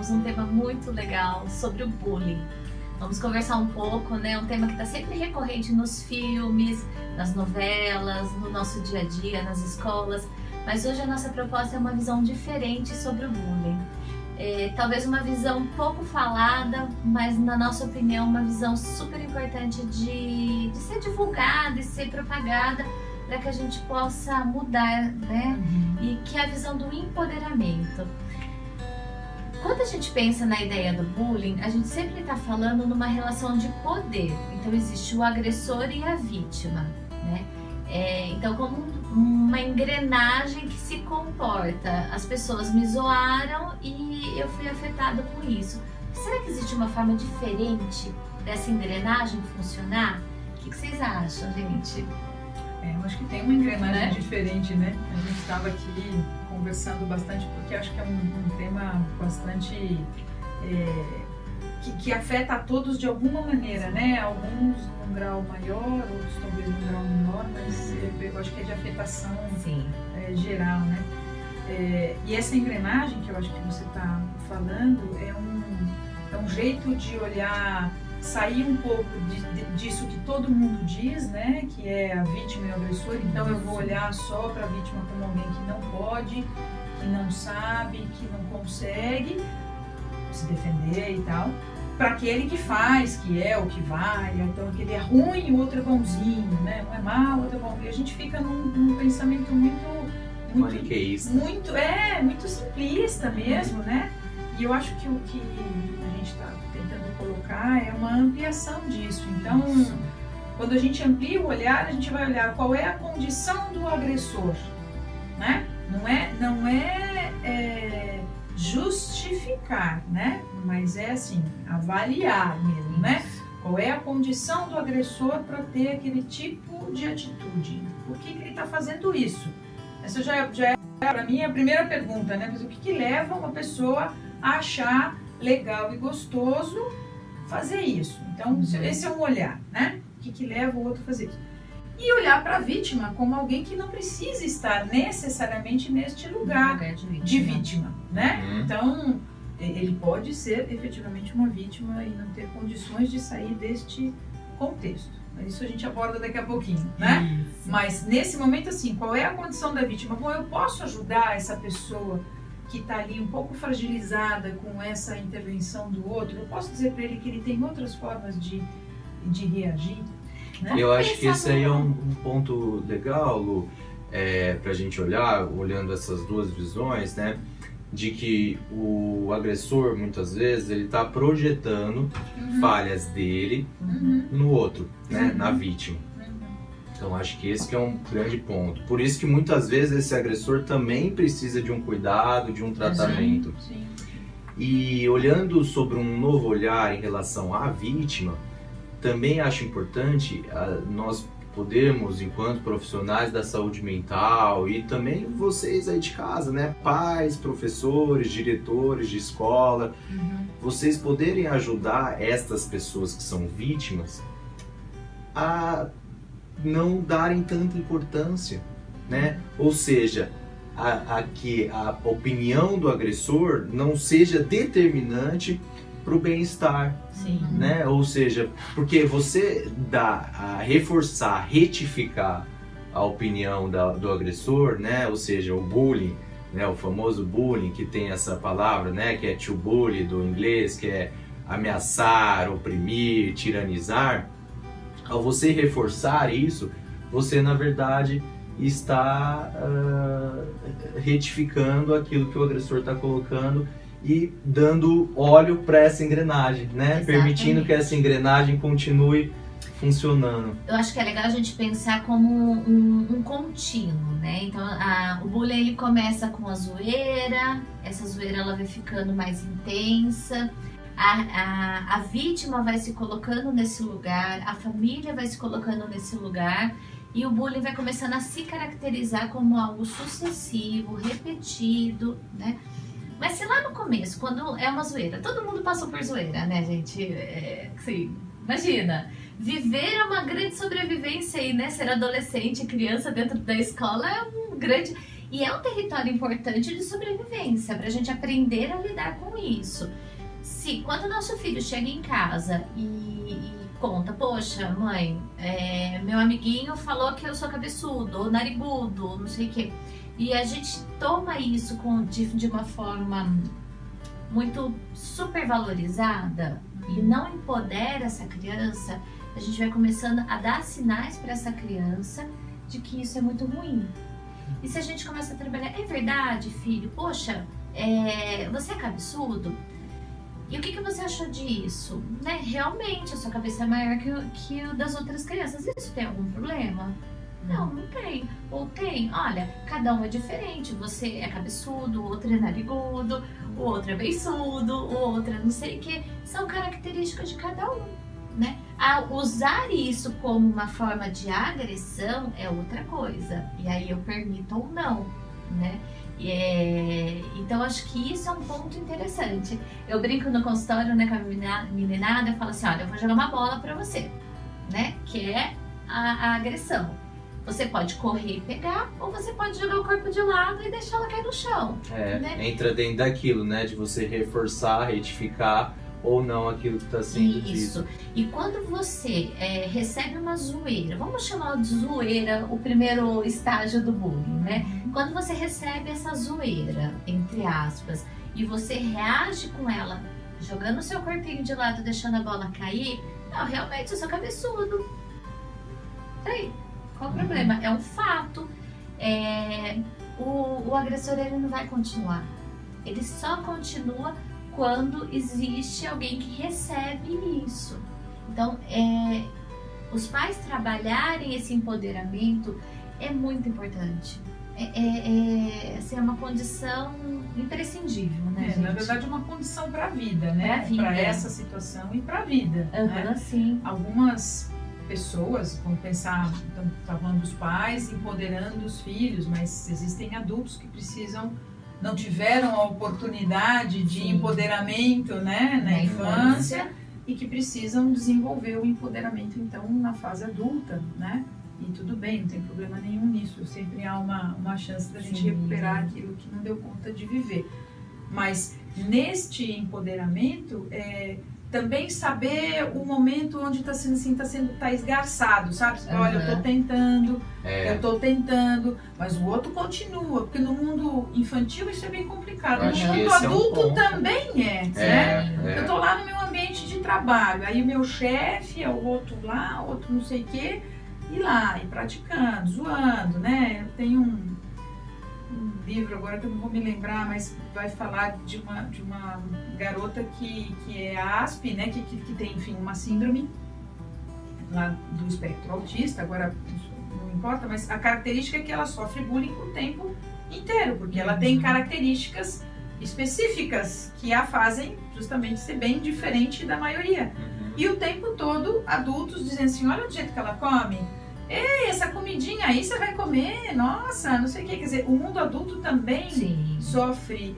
temos um tema muito legal sobre o bullying. Vamos conversar um pouco, né? Um tema que está sempre recorrente nos filmes, nas novelas, no nosso dia a dia, nas escolas. Mas hoje a nossa proposta é uma visão diferente sobre o bullying. Talvez uma visão pouco falada, mas na nossa opinião uma visão super importante de ser divulgada e ser propagada para que a gente possa mudar, né? E que é a visão do empoderamento. Quando a gente pensa na ideia do bullying, a gente sempre está falando numa relação de poder. Então existe o agressor e a vítima, né? Então como uma engrenagem que se comporta. As pessoas me zoaram e eu fui afetado com isso. Será que existe uma forma diferente dessa engrenagem funcionar? O que vocês acham, gente? Eu acho que tem uma engrenagem diferente, né? A gente estava aqui conversando bastante, porque acho que é um tema bastante que afeta a todos de alguma maneira, né? Alguns num grau maior, outros talvez num grau menor, mas eu acho que é de afetação geral, né? E essa engrenagem que eu acho que você está falando é um jeito de olhar, sair um pouco disso que todo mundo diz, né? Que é a vítima e o agressor. Então eu vou olhar só para a vítima como alguém que não pode, que não sabe, que não consegue se defender e tal, para aquele que faz, que é o que vai. Então aquele é ruim, o outro é bonzinho, né? Um é mau, o outro é bom. E a gente fica num pensamento muito maniqueísta, muito simplista mesmo, né? E eu acho que o que a gente está tentando colocar é uma ampliação disso. Então, quando a gente amplia o olhar, a gente vai olhar qual é a condição do agressor, né? Não é justificar, né? Mas é assim, avaliar mesmo, né? Qual é a condição do agressor para ter aquele tipo de atitude? Por que ele está fazendo isso? Essa já é para mim a primeira pergunta, né? Mas o que leva uma pessoa a achar legal e gostoso fazer isso? Então, esse é um olhar, né? O que leva o outro a fazer isso? E olhar para a vítima como alguém que não precisa estar necessariamente neste lugar de vítima, né? Então, ele pode ser efetivamente uma vítima e não ter condições de sair deste contexto. Isso a gente aborda daqui a pouquinho, né? Isso. Mas nesse momento, assim, qual é a condição da vítima? Bom, eu posso ajudar essa pessoa que está ali um pouco fragilizada com essa intervenção do outro? Eu posso dizer para ele que ele tem outras formas de reagir? Né? Eu acho que esse aí é um ponto legal, Lu, para a gente olhando essas duas visões, né? De que o agressor, muitas vezes, ele está projetando falhas dele no outro, né? Na vítima. Então, acho que esse que é um grande ponto. Por isso que, muitas vezes, esse agressor também precisa de um cuidado, de um tratamento. Sim. E, olhando sobre um novo olhar em relação à vítima, também acho importante nós podermos, enquanto profissionais da saúde mental, e também vocês aí de casa, né? Pais, professores, diretores de escola, vocês poderem ajudar estas pessoas que são vítimas a não darem tanta importância, né? Ou seja, que a opinião do agressor não seja determinante para o bem-estar, né? Ou seja, porque você reforçar, retificar a opinião do agressor, né? Ou seja, o bullying, né? O famoso bullying, que tem essa palavra, né? Que é to bully do inglês, que é ameaçar, oprimir, tiranizar. Ao você reforçar isso, você na verdade está retificando aquilo que o agressor está colocando e dando óleo para essa engrenagem, né? Exatamente. Permitindo que essa engrenagem continue funcionando. Eu acho que é legal a gente pensar como um contínuo, né? Então, o bullying ele começa com a zoeira, essa zoeira ela vai ficando mais intensa, a vítima vai se colocando nesse lugar, a família vai se colocando nesse lugar e o bullying vai começando a se caracterizar como algo sucessivo, repetido, né? Mas se lá no começo, quando é uma zoeira, todo mundo passou por zoeira, né, gente? Assim, imagina, viver é uma grande sobrevivência aí, né? Ser adolescente, criança dentro da escola é um grande... E é um território importante de sobrevivência, para a gente aprender a lidar com isso. Se quando o nosso filho chega em casa e conta, poxa, mãe, meu amiguinho falou que eu sou cabeçudo, ou narigudo, não sei o quê. E a gente toma isso de uma forma muito supervalorizada e não empodera essa criança, a gente vai começando a dar sinais para essa criança de que isso é muito ruim. E se a gente começa a trabalhar, é verdade, filho, poxa, você é cabeçudo? E o que você achou disso? Né? Realmente, a sua cabeça é maior que o das outras crianças. Isso tem algum problema? Não, não tem. Ou tem, olha, cada um é diferente. Você é cabeçudo, o outro é narigudo, o outro é beiçudo, o outro é não sei o que. São características de cada um, né? Usar isso como uma forma de agressão é outra coisa. E aí eu permito ou não, né? Então acho que isso é um ponto interessante. Eu brinco no consultório, né, com a meninada, eu falo assim, olha, eu vou jogar uma bola pra você, né, que é a agressão. Você pode correr e pegar, ou você pode jogar o corpo de lado e deixar ela cair no chão. Né? Entra dentro daquilo, né, de você reforçar, retificar ou não aquilo que está sendo dito. Isso. E quando você recebe uma zoeira, vamos chamar de zoeira o primeiro estágio do bullying, né? Quando você recebe essa zoeira, entre aspas, e você reage com ela, jogando o seu corpinho de lado, deixando a bola cair, não, realmente eu sou cabeçudo. Tá aí. Qual o problema? É um fato. O agressor, ele não vai continuar. Ele só continua quando existe alguém que recebe isso. Então, os pais trabalharem esse empoderamento é muito importante. É uma condição imprescindível, né, gente? Na verdade, é uma condição para a vida, né? Para essa situação e para a vida. Né? Sim. Algumas pessoas vão pensar, então, tá falando dos pais empoderando os filhos, mas existem adultos que não tiveram a oportunidade de empoderamento, né, na infância e que precisam desenvolver o empoderamento, então, na fase adulta, né? E tudo bem, não tem problema nenhum nisso. Sempre há uma chance da gente recuperar aquilo que não deu conta de viver. Mas neste empoderamento, também saber o momento onde tá esgarçado, sabe? Olha, eu tô tentando, mas o outro continua, porque no mundo infantil isso é bem complicado. No mundo adulto também né? Eu tô lá no meu ambiente de trabalho, aí o meu chefe é o outro lá, outro não sei o quê, e lá, e praticando, zoando, né? Eu tenho um livro agora que eu não vou me lembrar, mas vai falar de uma garota que é a ASP, né, que tem, enfim, uma síndrome lá do espectro autista, agora não importa, mas a característica é que ela sofre bullying o tempo inteiro, porque ela tem características específicas que a fazem justamente ser bem diferente da maioria. E o tempo todo, adultos dizendo assim, olha o jeito que ela come, ei, essa comidinha aí você vai comer, nossa, não sei o que. Quer dizer, o mundo adulto também sofre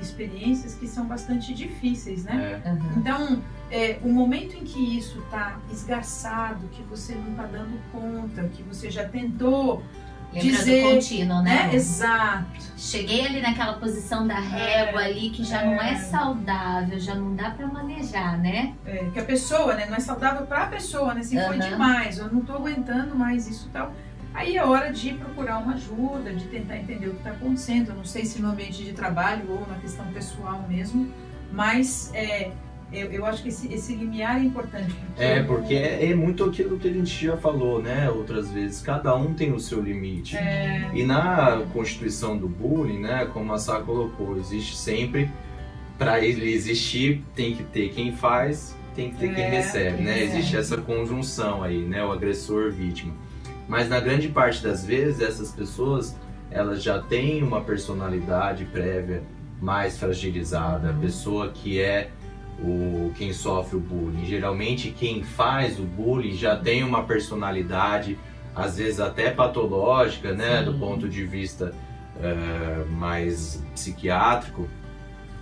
experiências que são bastante difíceis, né? Então, o momento em que isso está esgarçado, que você não está dando conta, que você já tentou dizer... do contínuo, né? Exato. Cheguei ali naquela posição da régua ali, que já não é saudável, já não dá pra manejar, né? Que a pessoa, né, não é saudável pra pessoa, né? Se foi demais, eu não tô aguentando mais isso e tal. Aí é hora de procurar uma ajuda, de tentar entender o que tá acontecendo. Eu não sei se no ambiente de trabalho ou na questão pessoal mesmo, mas eu acho que esse limiar é importante. Porque é muito aquilo que a gente já falou, né, outras vezes. Cada um tem o seu limite. E na constituição do bullying, né, como a Sá colocou, existe sempre, para ele existir, tem que ter quem faz, tem que ter quem recebe, né? Existe essa conjunção aí, né, o agressor-vítima. Mas na grande parte das vezes, essas pessoas, elas já têm uma personalidade prévia mais fragilizada. A pessoa que quem sofre o bullying. Geralmente quem faz o bullying já tem uma personalidade, às vezes até patológica, né, do ponto de vista mais psiquiátrico,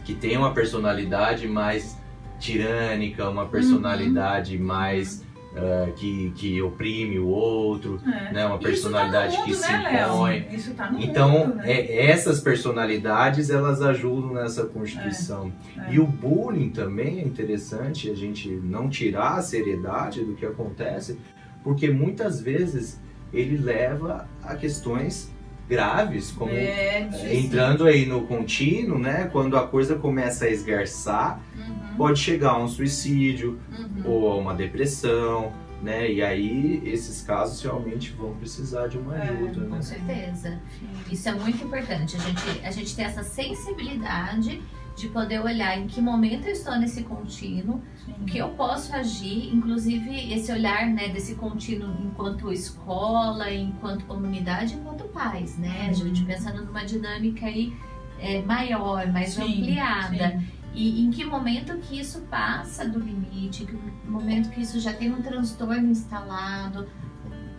que tem uma personalidade mais tirânica, uma personalidade mais que oprime o outro, né? Uma personalidade isso tá no mundo, que se né, impõe. Léo? Isso tá no Então, mundo, né? essas personalidades, elas ajudam nessa constituição. E o bullying também é interessante a gente não tirar a seriedade do que acontece, porque muitas vezes ele leva a questões graves, como entrando aí no contínuo, né? Quando a coisa começa a esgarçar, pode chegar a um suicídio ou a uma depressão, né? E aí esses casos realmente vão precisar de uma ajuda, né? Com certeza. Isso é muito importante. A gente ter essa sensibilidade de poder olhar em que momento eu estou nesse contínuo, o que eu posso agir, inclusive esse olhar, né, desse contínuo enquanto escola, enquanto comunidade, enquanto pais, né? A gente pensando numa dinâmica aí maior, mais ampliada. E em que momento que isso passa do limite, em que momento que isso já tem um transtorno instalado,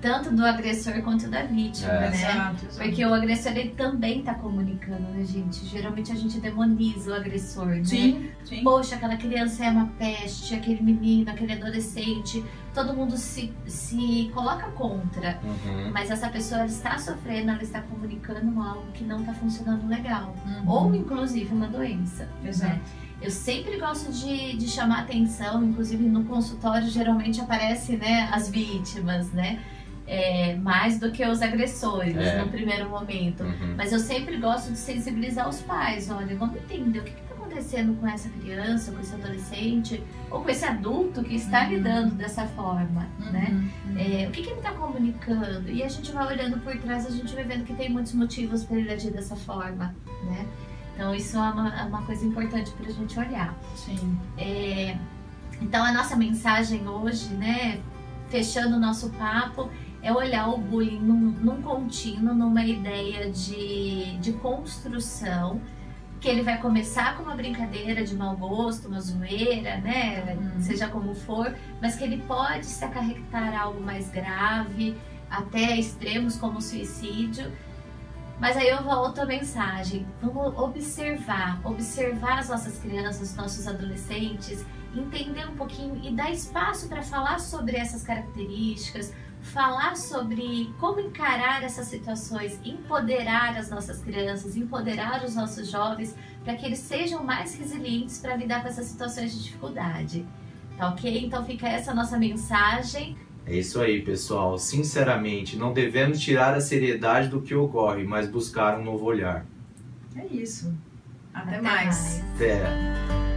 tanto do agressor quanto da vítima, né? Exato. Porque o agressor, ele também tá comunicando, né, gente? Geralmente a gente demoniza o agressor, né? Sim. Poxa, aquela criança é uma peste, aquele menino, aquele adolescente, todo mundo se coloca contra. Mas essa pessoa, ela está sofrendo, ela está comunicando algo que não tá funcionando legal. Ou, inclusive, uma doença. Exato. Né? Eu sempre gosto de chamar atenção, inclusive no consultório geralmente aparece, né, as vítimas, né? Mais do que os agressores no primeiro momento. Mas eu sempre gosto de sensibilizar os pais. Olha, vamos entender o que está acontecendo com essa criança, com esse adolescente, ou com esse adulto que está lidando dessa forma, né? O que ele está comunicando? E a gente vai olhando por trás, a gente vai vendo que tem muitos motivos para ele agir dessa forma, né? Então isso é uma coisa importante para a gente olhar. Sim. Então a nossa mensagem hoje, né, fechando o nosso papo, é olhar o bullying num contínuo, numa ideia de construção, que ele vai começar com uma brincadeira de mau gosto, uma zoeira, né, seja como for, mas que ele pode se acarretar algo mais grave, até extremos como suicídio. Mas aí eu volto à mensagem, vamos observar as nossas crianças, os nossos adolescentes, entender um pouquinho e dar espaço para falar sobre essas características, falar sobre como encarar essas situações, empoderar as nossas crianças, empoderar os nossos jovens, para que eles sejam mais resilientes para lidar com essas situações de dificuldade. Tá ok? Então fica essa nossa mensagem. É isso aí, pessoal. Sinceramente, não devemos tirar a seriedade do que ocorre, mas buscar um novo olhar. É isso. Até mais. Até.